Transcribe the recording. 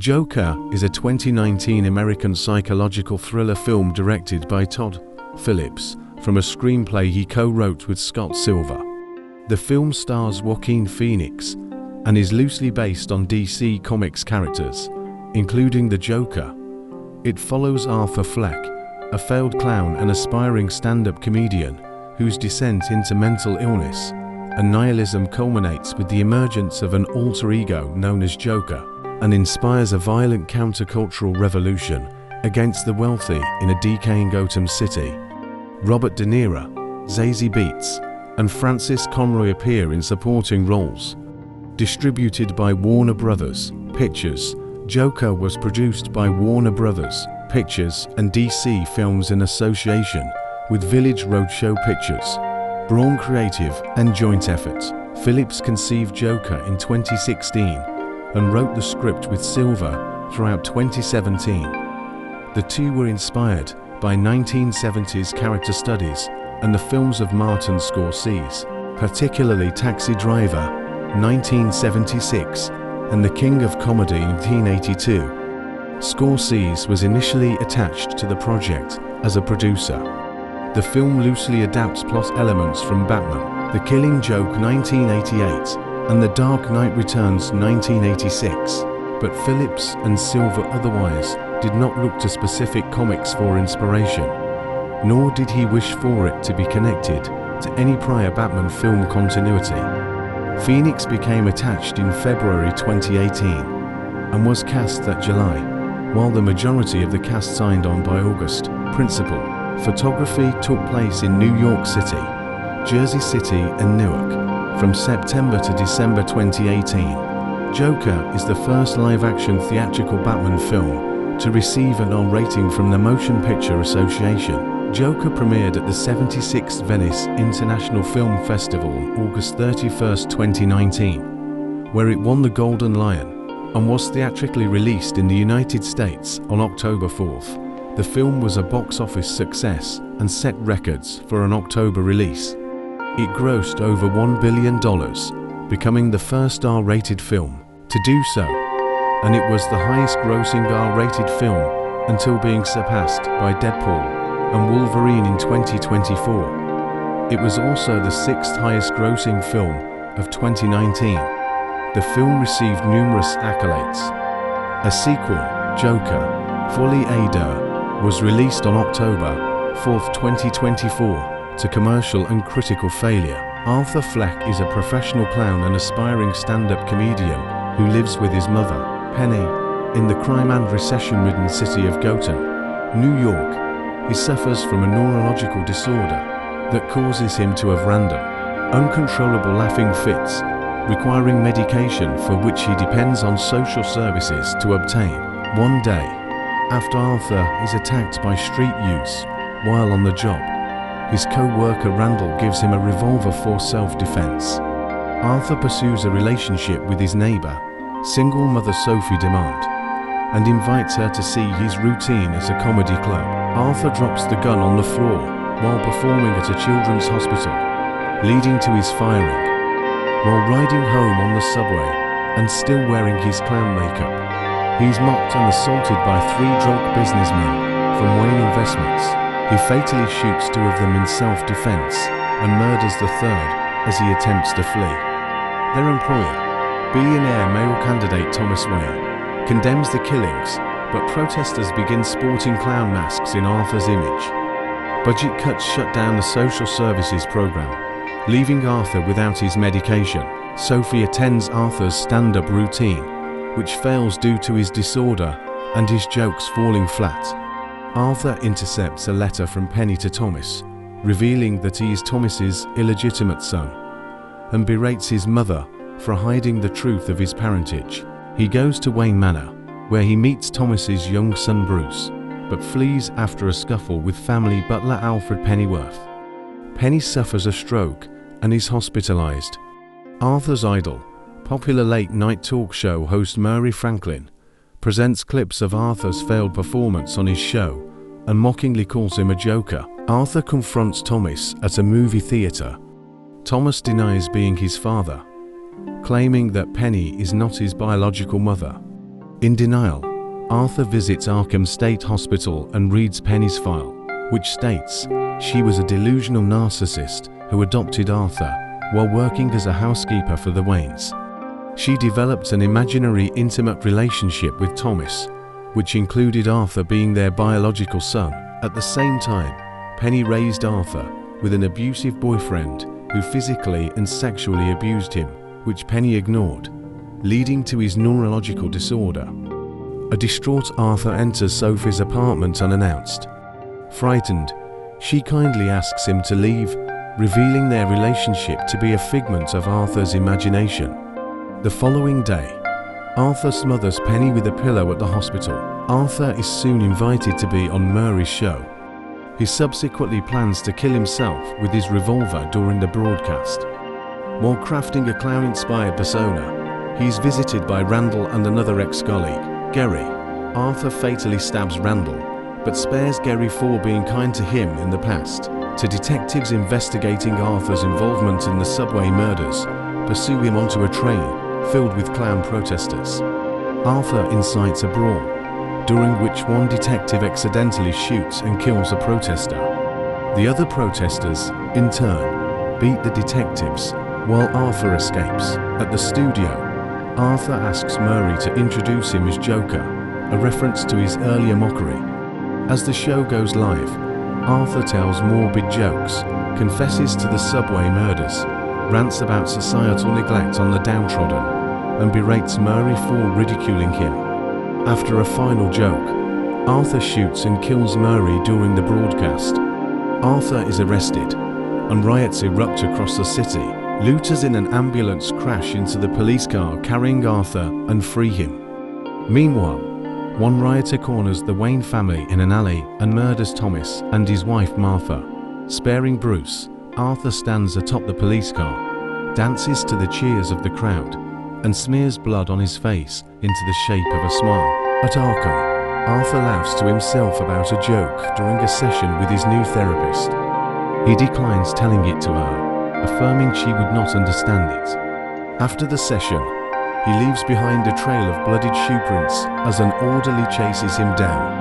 Joker is a 2019 American psychological thriller film directed by Todd Phillips from a screenplay he co-wrote with Scott Silver. The film stars Joaquin Phoenix and is loosely based on DC Comics characters, including the Joker. It follows Arthur Fleck, a failed clown and aspiring stand-up comedian whose descent into mental illness and nihilism culminates with the emergence of an alter ego known as Joker, and inspires a violent countercultural revolution against the wealthy in a decaying Gotham City. Robert De Niro, Zazie Beetz, and Francis Conroy appear in supporting roles. Distributed by Warner Brothers Pictures, Joker was produced by Warner Brothers Pictures and DC Films in association with Village Roadshow Pictures, Braun Creative and joint effort. Phillips conceived Joker in 2016 and wrote the script with Silver throughout 2017. The two were inspired by 1970s character studies and the films of Martin Scorsese, particularly Taxi Driver, 1976, and The King of Comedy, 1982. Scorsese was initially attached to the project as a producer. The film loosely adapts plot elements from Batman, The Killing Joke, 1988, and The Dark Knight Returns, 1986, but Phillips and Silver otherwise did not look to specific comics for inspiration, nor did he wish for it to be connected to any prior Batman film continuity. Phoenix became attached in February 2018 and was cast that July, while the majority of the cast signed on by August. Principal photography took place in New York City, Jersey City and Newark from September to December 2018. Joker is the first live-action theatrical Batman film to receive an R rating from the Motion Picture Association. Joker premiered at the 76th Venice International Film Festival on August 31, 2019, where it won the Golden Lion and was theatrically released in the United States on October 4th. The film was a box office success and set records for an October release. It grossed over $1 billion, becoming the first R-rated film to do so, and it was the highest-grossing R-rated film until being surpassed by Deadpool and Wolverine in 2024. It was also the sixth highest-grossing film of 2019. The film received numerous accolades. A sequel, Joker, Folie à Deux, was released on October 4, 2024, to commercial and critical failure. Arthur Fleck is a professional clown and aspiring stand-up comedian who lives with his mother, Penny, in the crime and recession-ridden city of Gotham, New York. He suffers from a neurological disorder that causes him to have random, uncontrollable laughing fits, requiring medication for which he depends on social services to obtain. One day, after Arthur is attacked by street youths while on the job, his co-worker Randall gives him a revolver for self-defense. Arthur pursues a relationship with his neighbor, single mother Sophie Demand, and invites her to see his routine at a comedy club. Arthur drops the gun on the floor while performing at a children's hospital, leading to his firing. While riding home on the subway and still wearing his clown makeup, he is mocked and assaulted by three drunk businessmen from Wayne Investments. He fatally shoots two of them in self-defense and murders the third as he attempts to flee. Their employer, billionaire male candidate Thomas Wayne, condemns the killings, but protesters begin sporting clown masks in Arthur's image. Budget cuts shut down the social services program, leaving Arthur without his medication. Sophie attends Arthur's stand-up routine, which fails due to his disorder and his jokes falling flat. Arthur intercepts a letter from Penny to Thomas, revealing that he is Thomas's illegitimate son, and berates his mother for hiding the truth of his parentage. He goes to Wayne Manor, where he meets Thomas's young son Bruce, but flees after a scuffle with family butler Alfred Pennyworth. Penny suffers a stroke and is hospitalized. Arthur's idol, popular late-night talk show host Murray Franklin, presents clips of Arthur's failed performance on his show and mockingly calls him a joker. Arthur confronts Thomas at a movie theater. Thomas denies being his father, claiming that Penny is not his biological mother. In denial, Arthur visits Arkham State Hospital and reads Penny's file, which states she was a delusional narcissist who adopted Arthur while working as a housekeeper for the Waynes. She developed an imaginary intimate relationship with Thomas, which included Arthur being their biological son. At the same time, Penny raised Arthur with an abusive boyfriend who physically and sexually abused him, which Penny ignored, leading to his neurological disorder. A distraught Arthur enters Sophie's apartment unannounced. Frightened, she kindly asks him to leave, revealing their relationship to be a figment of Arthur's imagination. The following day, Arthur smothers Penny with a pillow at the hospital. Arthur is soon invited to be on Murray's show. He subsequently plans to kill himself with his revolver during the broadcast. While crafting a clown-inspired persona, he is visited by Randall and another ex-colleague, Gary. Arthur fatally stabs Randall, but spares Gary for being kind to him in the past. To detectives investigating Arthur's involvement in the subway murders, pursue him onto a train filled with clown protesters. Arthur incites a brawl, during which one detective accidentally shoots and kills a protester. The other protesters, in turn, beat the detectives, while Arthur escapes. At the studio, Arthur asks Murray to introduce him as Joker, a reference to his earlier mockery. As the show goes live, Arthur tells morbid jokes, confesses to the subway murders, rants about societal neglect on the downtrodden, and berates Murray for ridiculing him. After a final joke, Arthur shoots and kills Murray during the broadcast. Arthur is arrested, and riots erupt across the city. Looters in an ambulance crash into the police car carrying Arthur and free him. Meanwhile, one rioter corners the Wayne family in an alley and murders Thomas and his wife Martha. Sparing Bruce, Arthur stands atop the police car, dances to the cheers of the crowd, and smears blood on his face into the shape of a smile. At Arkham, Arthur laughs to himself about a joke during a session with his new therapist. He declines telling it to her, affirming she would not understand it. After the session, he leaves behind a trail of bloodied shoe prints as an orderly chases him down.